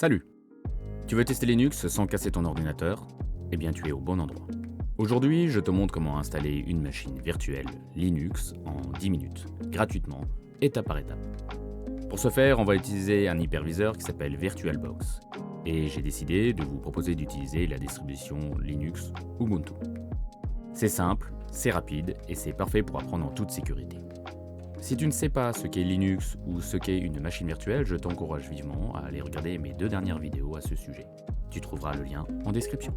Salut! Tu veux tester Linux sans casser ton ordinateur? Eh bien tu es au bon endroit. Aujourd'hui, je te montre comment installer une machine virtuelle Linux en 10 minutes, gratuitement, étape par étape. Pour ce faire, on va utiliser un hyperviseur qui s'appelle VirtualBox. Et j'ai décidé de vous proposer d'utiliser la distribution Linux Ubuntu. C'est simple, c'est rapide et c'est parfait pour apprendre en toute sécurité. Si tu ne sais pas ce qu'est Linux ou ce qu'est une machine virtuelle, je t'encourage vivement à aller regarder mes 2 dernières vidéos à ce sujet. Tu trouveras le lien en description.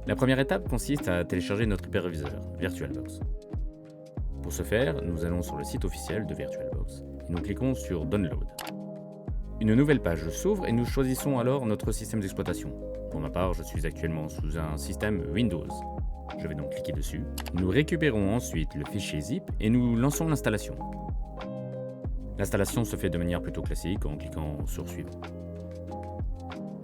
La première étape consiste à télécharger notre hyperviseur, VirtualBox. Pour ce faire, nous allons sur le site officiel de VirtualBox et nous cliquons sur Download. Une nouvelle page s'ouvre et nous choisissons alors notre système d'exploitation. Pour ma part, je suis actuellement sous un système Windows. Je vais donc cliquer dessus. Nous récupérons ensuite le fichier zip et nous lançons l'installation. L'installation se fait de manière plutôt classique en cliquant sur Suivant.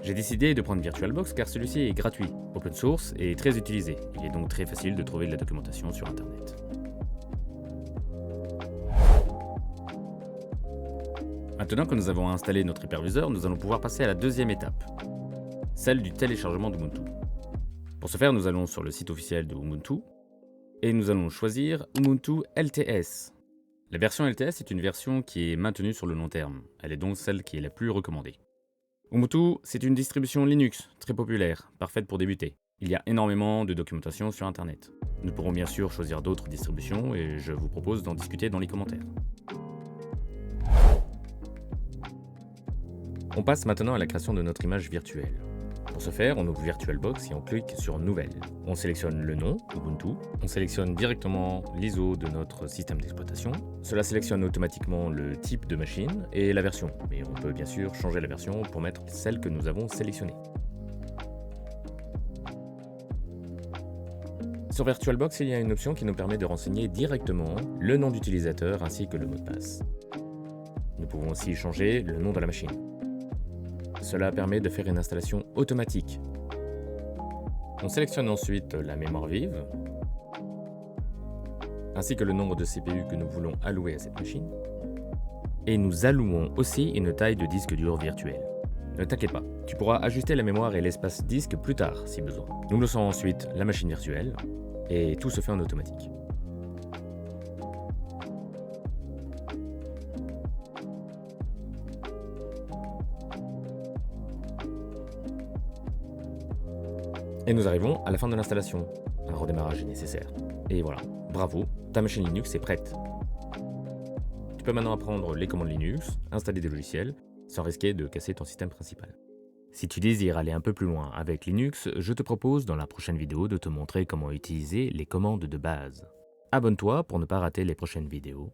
J'ai décidé de prendre VirtualBox car celui-ci est gratuit, open source et très utilisé. Il est donc très facile de trouver de la documentation sur Internet. Maintenant que nous avons installé notre hyperviseur, nous allons pouvoir passer à la deuxième étape, celle du téléchargement d'Ubuntu. Pour ce faire, nous allons sur le site officiel de Ubuntu et nous allons choisir Ubuntu LTS. La version LTS est une version qui est maintenue sur le long terme. Elle est donc celle qui est la plus recommandée. Ubuntu, c'est une distribution Linux très populaire, parfaite pour débuter. Il y a énormément de documentation sur Internet. Nous pourrons bien sûr choisir d'autres distributions et je vous propose d'en discuter dans les commentaires. On passe maintenant à la création de notre image virtuelle. Pour ce faire, on ouvre VirtualBox et on clique sur Nouvelle. On sélectionne le nom, Ubuntu. On sélectionne directement l'ISO de notre système d'exploitation. Cela sélectionne automatiquement le type de machine et la version. Mais on peut bien sûr changer la version pour mettre celle que nous avons sélectionnée. Sur VirtualBox, il y a une option qui nous permet de renseigner directement le nom d'utilisateur ainsi que le mot de passe. Nous pouvons aussi changer le nom de la machine. Cela permet de faire une installation automatique. On sélectionne ensuite la mémoire vive, ainsi que le nombre de CPU que nous voulons allouer à cette machine. Et nous allouons aussi une taille de disque dur virtuel. Ne t'inquiète pas, tu pourras ajuster la mémoire et l'espace disque plus tard si besoin. Nous lançons ensuite la machine virtuelle, et tout se fait en automatique. Et nous arrivons à la fin de l'installation. Un redémarrage est nécessaire. Et voilà, bravo, ta machine Linux est prête. Tu peux maintenant apprendre les commandes Linux, installer des logiciels, sans risquer de casser ton système principal. Si tu désires aller un peu plus loin avec Linux, je te propose dans la prochaine vidéo de te montrer comment utiliser les commandes de base. Abonne-toi pour ne pas rater les prochaines vidéos.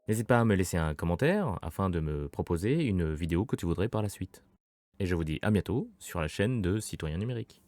N'hésite pas à me laisser un commentaire afin de me proposer une vidéo que tu voudrais par la suite. Et je vous dis à bientôt sur la chaîne de Citoyen Numérique.